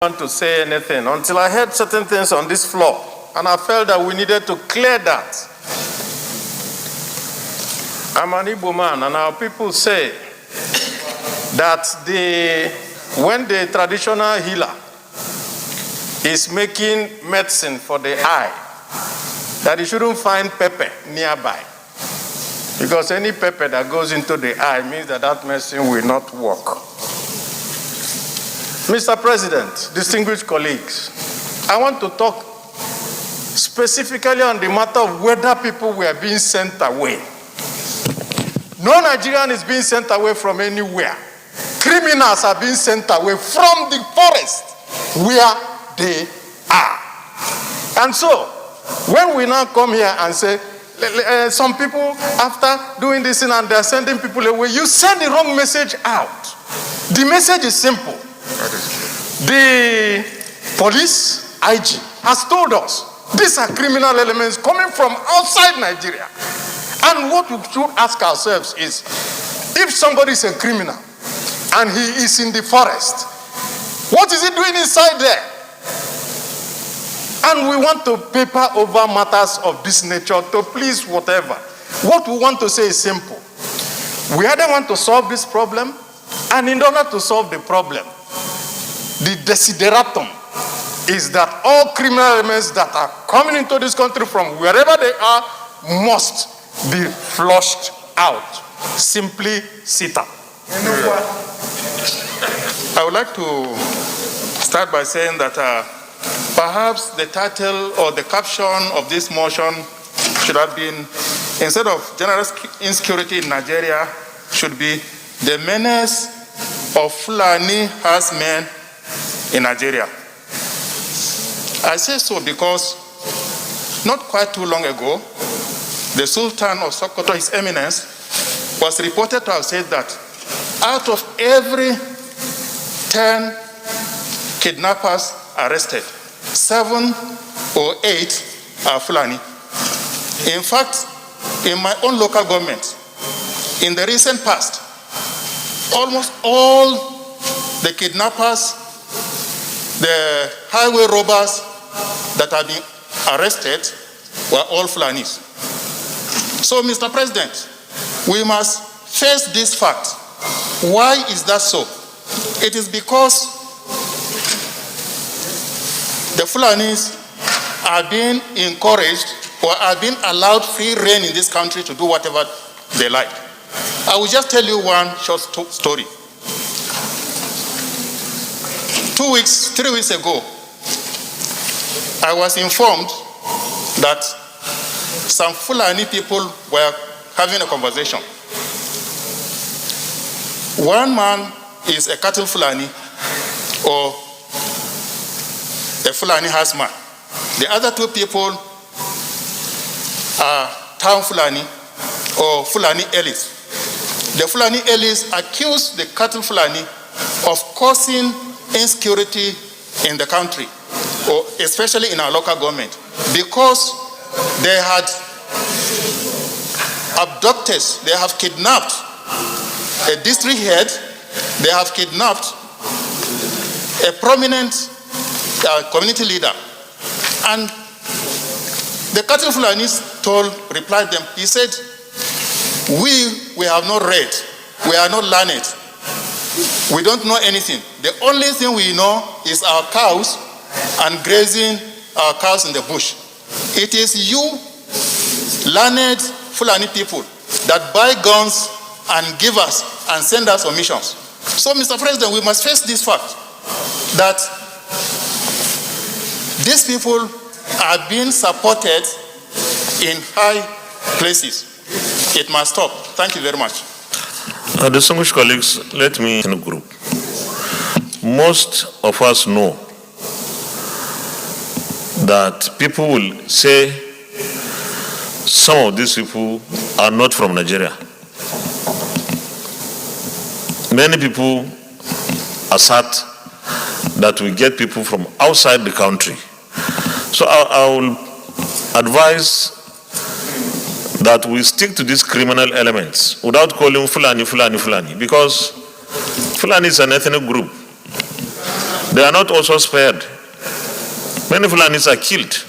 Want to say anything until I heard certain things on this floor, and I felt that we needed to clear that. I'm an Igbo man, and our people say that when the traditional healer is making medicine for the eye, that he shouldn't find pepper nearby, because any pepper that goes into the eye means that that medicine will not work. Mr. President, distinguished colleagues, I want to talk specifically on the matter of whether people were being sent away. No Nigerian is being sent away from anywhere. Criminals are being sent away from the forest where they are. And so, when we now come here and say, some people, after doing this thing and they're sending people away, you send the wrong message out. The message is simple. The police, IG, has told us these are criminal elements coming from outside Nigeria. And what we should ask ourselves is, if somebody is a criminal and he is in the forest, what is he doing inside there? And we want to paper over matters of this nature to please whatever. What we want to say is simple. We either want to solve this problem, and in order to solve the problem, the desideratum is that all criminal elements that are coming into this country from wherever they are must be flushed out. Simply sit up. I would like to start by saying that perhaps the title or the caption of this motion should have been, instead of general insecurity in Nigeria, should be the menace of Fulani herdsmen in Nigeria. I say so because not quite too long ago, the Sultan of Sokoto, His Eminence, was reported to have said that out of every 10 kidnappers arrested, 7 or 8 are Fulani. In fact, in my own local government, in the recent past, almost all the kidnappers, the highway robbers that have been arrested were all Fulanis. So, Mr. President, we must face this fact. Why is that so? It is because the Fulanis are being encouraged or are being allowed free rein in this country to do whatever they like. I will just tell you one short story. 3 weeks ago, I was informed that some Fulani people were having a conversation. One man is a cattle Fulani or a Fulani herdsman. The other 2 people are town Fulani or Fulani elites. The Fulani elites accuse the cattle Fulani of causing insecurity in the country, or especially in our local government, because they had abducted, they have kidnapped a district head, they have kidnapped a prominent community leader. And the cattle Fulanis replied them, he said, we have not read, we are not learned, we don't know anything. The only thing we know is our cows and grazing our cows in the bush. It is you, learned Fulani people, that buy guns and give us and send us on missions. So, Mr. President, we must face this fact that these people are being supported in high places. It must stop. Thank you very much. Distinguished colleagues, let me in a group. Most of us know that people will say some of these people are not from Nigeria. Many people assert that we get people from outside the country. So I will advise that we stick to these criminal elements without calling Fulani, because Fulani is an ethnic group. they are not also spared. Many Fulanis are killed.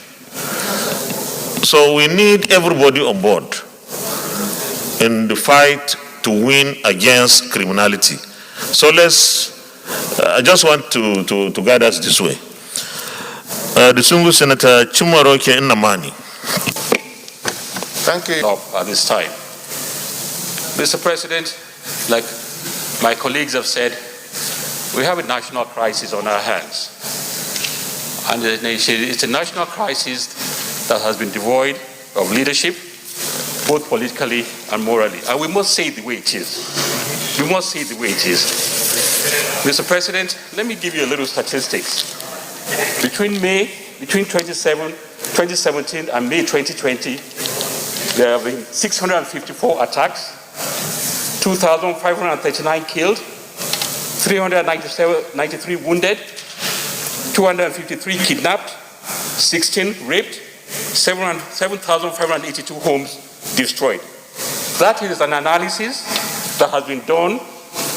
So we need everybody on board in the fight to win against criminality. So I just want to guide us this way. Distinguished Senator Chimaroke Nnamani. Thank you. At this time, Mr. President, like my colleagues have said, we have a national crisis on our hands. And it's a national crisis that has been devoid of leadership, both politically and morally. And we must say it the way it is. We must say it the way it is. Mr. President, let me give you a little statistics. Between 2017 and May 2020, there have been 654 attacks, 2,539 killed, 393 wounded, 253 kidnapped, 16 raped, 7,582 homes destroyed. That is an analysis that has been done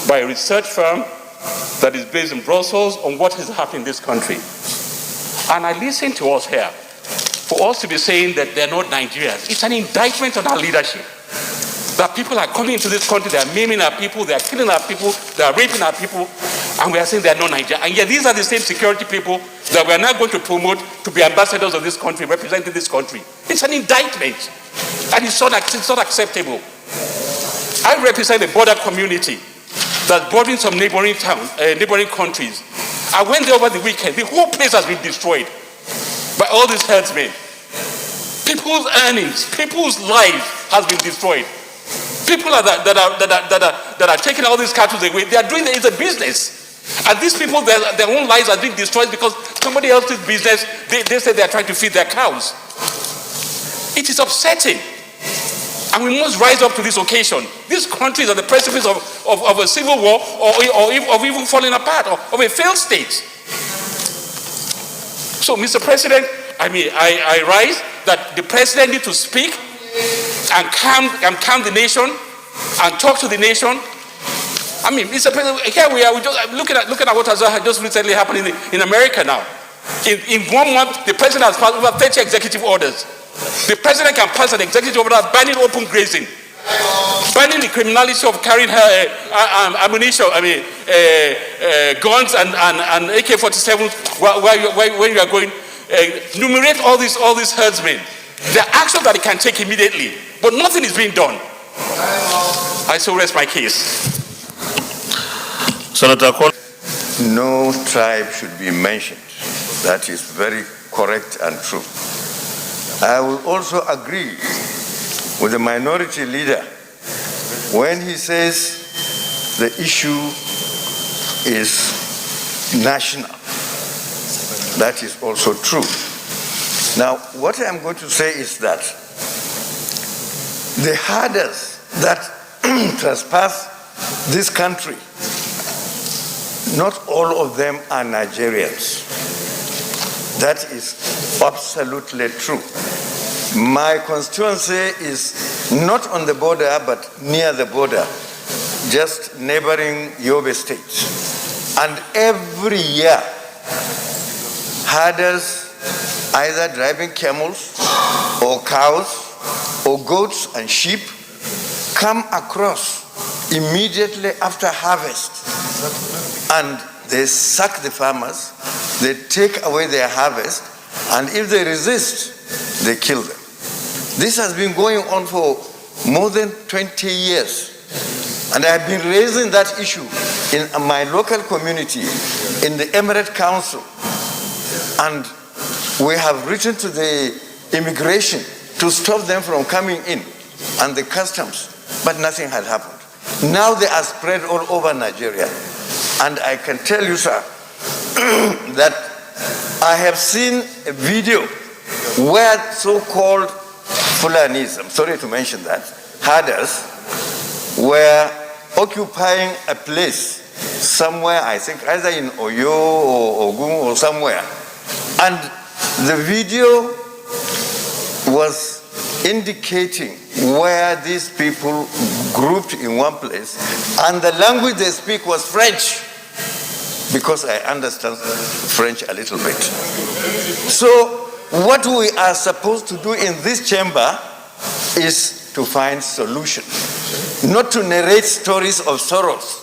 by a research firm that is based in Brussels on what is happening in this country. And I listen to us here. For us to be saying that they're not Nigerians, it's an indictment on our leadership. That people are coming into this country, they are maiming our people, they are killing our people, they are raping our people, and we are saying they are not Nigerians. And yet these are the same security people that we are now going to promote to be ambassadors of this country, representing this country. It's an indictment, and it's not acceptable. I represent a border community that's bordering some neighboring towns, neighboring countries. I went there over the weekend. The whole place has been destroyed by all these herdsmen. People's earnings, people's lives has been destroyed. People that are taking all these cattle away, they are doing it as a business. And these people, their own lives are being destroyed because somebody else's business, they say they are trying to feed their cows. It is upsetting. And we must rise up to this occasion. This country is at the precipice of a civil war or even falling apart, or of a failed state. So, Mr. President, I rise that the president needs to speak and calm the nation and talk to the nation. Mr. President, here we are. We just looking at what has just recently happened in America now. In 1 month, the president has passed over 30 executive orders. The president can pass an executive order banning open grazing, banning the criminality of carrying ammunition, guns and AK-47s when you are going. Enumerate all these herdsmen. There are actions that they can take immediately, but nothing is being done. I so rest my case. Senator Cole. No tribe should be mentioned. That is very correct and true. I will also agree with the minority leader when he says the issue is national. That is also true. Now, what I'm going to say is that the herders that trespass this country, not all of them are Nigerians. That is absolutely true. My constituency is not on the border, but near the border, just neighboring Yobe State. And every year, herders either driving camels or cows or goats and sheep come across immediately after harvest, and they sack the farmers, they take away their harvest, and if they resist, they kill them. This has been going on for more than 20 years. And I've been raising that issue in my local community, in the Emirate Council. And we have written to the immigration to stop them from coming in, and the customs, but nothing had happened. Now they are spread all over Nigeria. And I can tell you, sir, that I have seen a video where so-called Fulanis, I'm sorry to mention that, herders were occupying a place somewhere, I think either in Oyo or Ogun or somewhere. And the video was indicating where these people grouped in one place, and the language they speak was French. because I understand French a little bit. So what we are supposed to do in this chamber is to find solution, not to narrate stories of sorrows.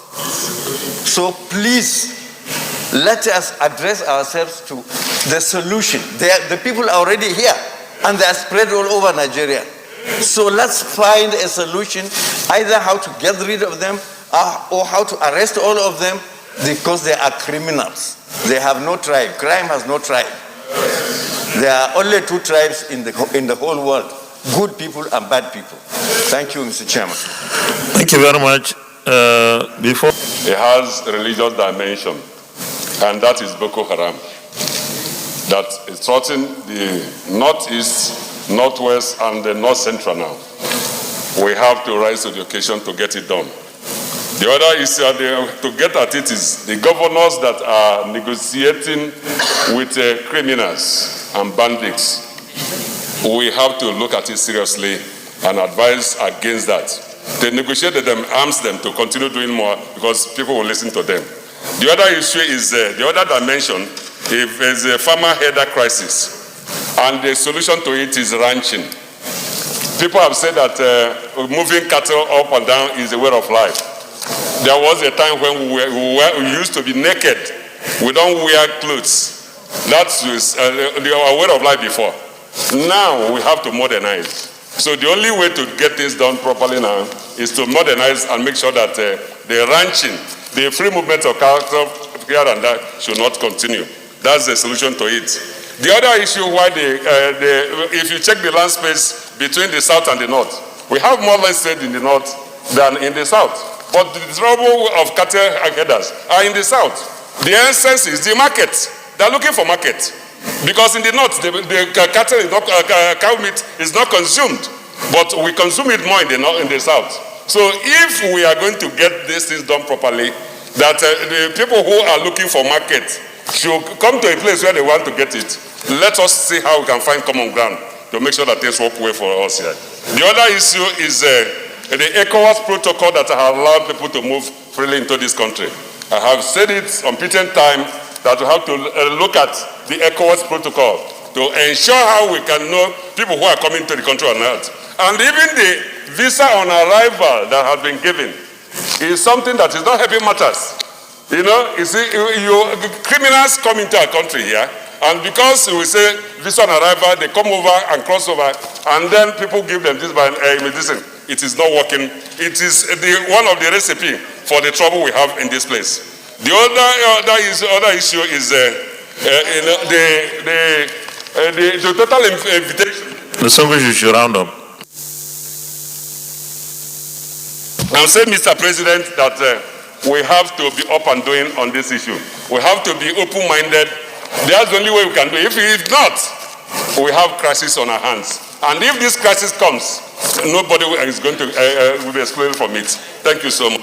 So please, let us address ourselves to the solution. The people are already here, and they are spread all over Nigeria. So let's find a solution, either how to get rid of them or how to arrest all of them, because they are criminals. They have no tribe. Crime has no tribe. There are only two tribes in the whole world: good people and bad people. Thank you, Mr. Chairman. Thank you very much. Before It has a religious dimension, and that is Boko Haram. That is threatening the northeast, northwest, and the north central now. We have to rise to the occasion to get it done. The other issue to get at it is the governors that are negotiating with criminals and bandits. We have to look at it seriously and advise against that. They negotiate with them, arms them to continue doing more because people will listen to them. The other issue is, the other dimension, if there's a farmer header crisis, and the solution to it is ranching. People have said that moving cattle up and down is a way of life. There was a time when we used to be naked. We don't wear clothes. That was our way of life before. Now we have to modernize. So the only way to get things done properly now is to modernize and make sure that the ranching, the free movement of cattle here and there should not continue. That's the solution to it. The other issue why if you check the land space between the south and the north, we have more land space in the north than in the south. But the trouble of cattle headers are in the south. The essence is the market. They're looking for market. Because in the north, the cattle is not, cow meat is not consumed, but we consume it more in the south. So if we are going to get these things done properly, that the people who are looking for market should come to a place where they want to get it. Let us see how we can find common ground to make sure that things work well for us here. The other issue is the ECOWAS protocol that has allowed people to move freely into this country. I have said it on patent time that we have to look at the ECOWAS protocol to ensure how we can know people who are coming to the country or not. And even the visa on arrival that has been given is something that is not helping matters. You know, you see, criminals come into our country here, and because we say visa on arrival, they come over and cross over, and then people give them this by medicine. It is not working. It is one of the recipe for the trouble we have in this place. The other issue is the total invitation. the Congress you should round up. I'm saying, Mr. President, that we have to be up and doing on this issue. We have to be open-minded. That's the only way we can do it. If not, we have crisis on our hands. And if this crisis comes, nobody is going to be excluded from it. Thank you so much.